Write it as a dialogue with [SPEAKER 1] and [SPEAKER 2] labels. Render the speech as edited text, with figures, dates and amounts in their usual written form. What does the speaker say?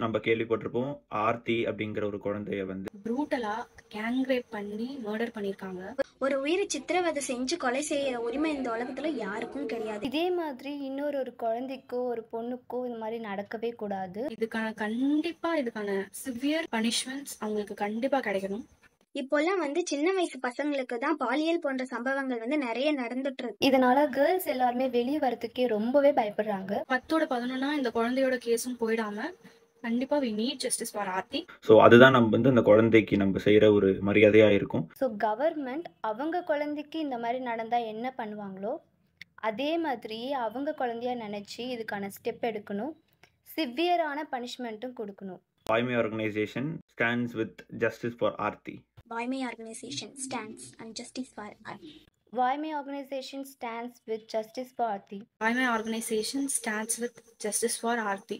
[SPEAKER 1] நம்ம கேள்விப்பட்டிருப்போம். ஆர்த்தி அப்படிங்கிற ஒரு குழந்தைய வந்து
[SPEAKER 2] ப்ரூட்டலா கேங் ரேப் பண்ணி மர்டர் பண்ணியிருக்காங்க.
[SPEAKER 3] ஒரு உயிரை சித்திரவதை செஞ்சு கொலை செய்யற உரிமை இந்த உலகத்துல யாருக்கும் கிடையாது.
[SPEAKER 4] இதே மாதிரி இன்னொரு குழந்தைக்கோ ஒரு பொண்ணுக்கோ இந்த மாதிரி நடக்கவே கூடாது.
[SPEAKER 2] இதுக்கான சிவியர் பனிஷ்மெண்ட்ஸ் அவங்களுக்கு கண்டிப்பா கிடைக்கணும்.
[SPEAKER 3] இப்போல்லாம் சின்ன வயசு பசங்களுக்கு தான் பாலியல் போன்ற சம்பவங்கள் நிறைய நடந்துட்டு இருக்கு.
[SPEAKER 4] இதனால கேர்ள்ஸ் எல்லாருமே வெளியே வரதுக்கே ரொம்பவே பயப்படுறாங்க.
[SPEAKER 2] 10/11 இந்த குழந்தையோட கேஸும் போயிடாம கண்டிப்பா we need justice for Aarthi.
[SPEAKER 1] So அதுதான் நம்ம வந்து அந்த குழந்தைக்கு நம்ம செய்கிற ஒரு மரியாதையாக இருக்கும்.
[SPEAKER 4] ஸோ கவர்மெண்ட் அவங்க குழந்தைக்கு இந்த மாதிரி நடந்தால் என்ன பண்ணுவாங்களோ அதே மாதிரி அவங்க குழந்தைய நினச்சி இதுக்கான ஸ்டெப் எடுக்கணும். சிவியரான பனிஷ்மெண்ட்டும் கொடுக்கணும்.
[SPEAKER 1] Vaaimai organization stands with justice for Aarthi.
[SPEAKER 3] Vaaimai organization stands and justice for Aarthi.
[SPEAKER 4] Vaaimai organization stands with justice for Aarthi.
[SPEAKER 2] Vaaimai organization stands with justice for Aarthi.